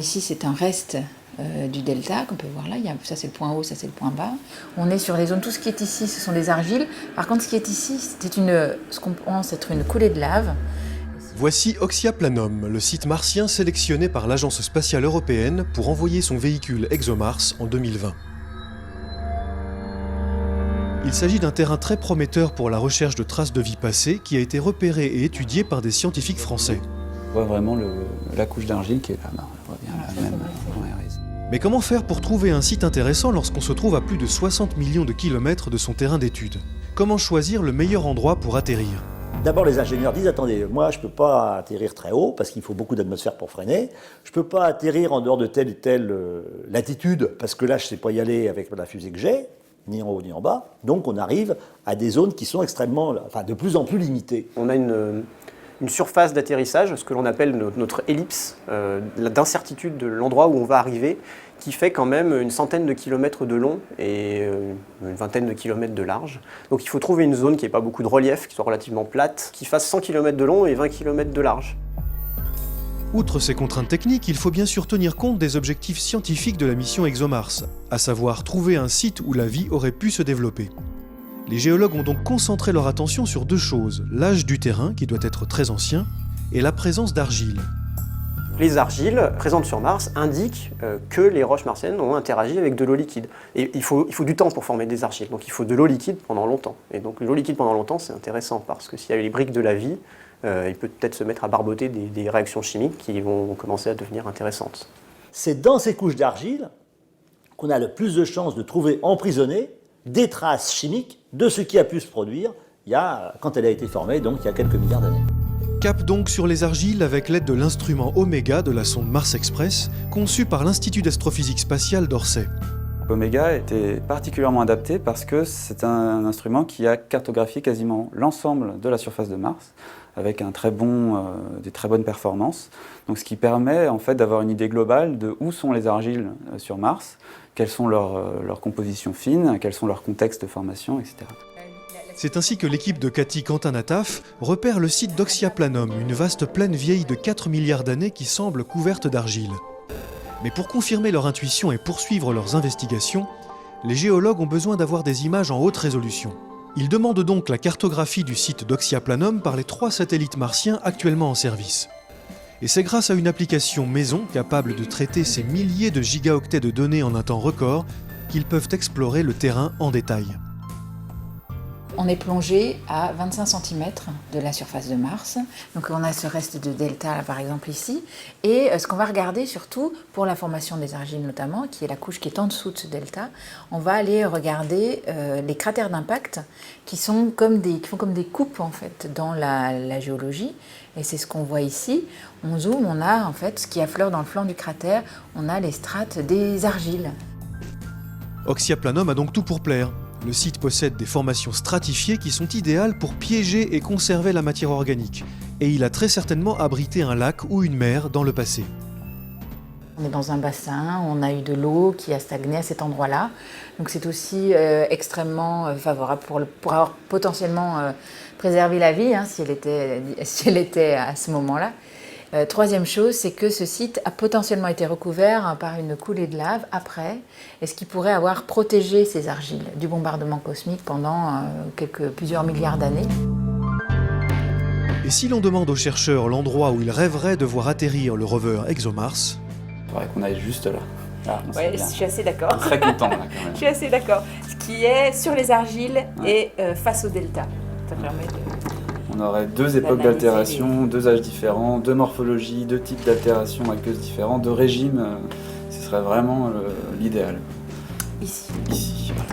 ici, c'est un reste du delta qu'on peut voir là. Ça, c'est le point haut, ça, c'est le point bas. On est sur des zones, tout ce qui est ici, ce sont des argiles. Par contre, ce qui est ici, c'est ce qu'on pense être une coulée de lave. Voici Oxyaplanum, le site martien sélectionné par l'Agence spatiale européenne pour envoyer son véhicule ExoMars en 2020. Il s'agit d'un terrain très prometteur pour la recherche de traces de vie passée qui a été repéré et étudié par des scientifiques français. On voit vraiment la couche d'argile qui est là. On voit bien la même. Mais comment faire pour trouver un site intéressant lorsqu'on se trouve à plus de 60 millions de kilomètres de son terrain d'étude? Comment choisir le meilleur endroit pour atterrir? D'abord, les ingénieurs disent, attendez, moi je ne peux pas atterrir très haut parce qu'il faut beaucoup d'atmosphère pour freiner. Je ne peux pas atterrir en dehors de telle ou telle latitude parce que là je ne sais pas y aller avec la fusée que j'ai, ni en haut ni en bas. Donc on arrive à des zones qui sont de plus en plus limitées. On a une surface d'atterrissage, ce que l'on appelle notre ellipse d'incertitude de l'endroit où on va arriver, qui fait quand même une centaine de kilomètres de long et une vingtaine de kilomètres de large. Donc il faut trouver une zone qui n'ait pas beaucoup de relief, qui soit relativement plate, qui fasse 100 km de long et 20 km de large. Outre ces contraintes techniques, il faut bien sûr tenir compte des objectifs scientifiques de la mission ExoMars, à savoir trouver un site où la vie aurait pu se développer. Les géologues ont donc concentré leur attention sur deux choses, l'âge du terrain, qui doit être très ancien, et la présence d'argile. Les argiles présentes sur Mars indiquent que les roches martiennes ont interagi avec de l'eau liquide. Et il faut du temps pour former des argiles, donc il faut de l'eau liquide pendant longtemps. Et donc l'eau liquide pendant longtemps, c'est intéressant, parce que s'il y a les briques de la vie, il peut peut-être se mettre à barboter des réactions chimiques qui vont commencer à devenir intéressantes. C'est dans ces couches d'argile qu'on a le plus de chances de trouver emprisonnées des traces chimiques de ce qui a pu se produire quand elle a été formée, donc il y a quelques milliards d'années. Cap donc sur les argiles avec l'aide de l'instrument Omega de la sonde Mars Express, conçue par l'Institut d'astrophysique spatiale d'Orsay. Omega était particulièrement adapté parce que c'est un instrument qui a cartographié quasiment l'ensemble de la surface de Mars avec des très bonnes performances. Donc, ce qui permet en fait d'avoir une idée globale de où sont les argiles sur Mars, quelles sont leurs compositions fines, quels sont leurs contextes de formation, etc. C'est ainsi que l'équipe de Cathy Quentin-Nataf repère le site d'Oxyaplanum, une vaste plaine vieille de 4 milliards d'années qui semble couverte d'argile. Mais pour confirmer leur intuition et poursuivre leurs investigations, les géologues ont besoin d'avoir des images en haute résolution. Ils demandent donc la cartographie du site d'Oxyaplanum par les 3 satellites martiens actuellement en service. Et c'est grâce à une application maison capable de traiter ces milliers de gigaoctets de données en un temps record qu'ils peuvent explorer le terrain en détail. On est plongé à 25 cm de la surface de Mars. Donc on a ce reste de delta, là, par exemple, ici. Et ce qu'on va regarder surtout, pour la formation des argiles notamment, qui est la couche qui est en dessous de ce delta, on va aller regarder les cratères d'impact qui font comme des coupes en fait, dans la géologie. Et c'est ce qu'on voit ici. On zoome, on a en fait ce qui affleure dans le flanc du cratère, on a les strates des argiles. Oxyaplanum a donc tout pour plaire. Le site possède des formations stratifiées qui sont idéales pour piéger et conserver la matière organique. Et il a très certainement abrité un lac ou une mer dans le passé. On est dans un bassin, on a eu de l'eau qui a stagné à cet endroit-là. Donc c'est aussi extrêmement favorable pour avoir potentiellement préservé la vie, si elle était à ce moment-là. Troisième chose, c'est que ce site a potentiellement été recouvert par une coulée de lave après, et ce qui pourrait avoir protégé ces argiles du bombardement cosmique pendant plusieurs milliards d'années. Et si l'on demande aux chercheurs l'endroit où ils rêveraient de voir atterrir le rover ExoMars, Il faudrait qu'on aille juste là. Oui, je suis assez d'accord. On serait content là quand même. Je suis assez d'accord. Ce qui est sur les argiles et face au delta. Ça permet de... On aurait 2 époques d'altération, 2 âges différents, 2 morphologies, 2 types d'altération aqueuses différents, 2 régimes. Ce serait vraiment l'idéal. Ici. Ici, voilà.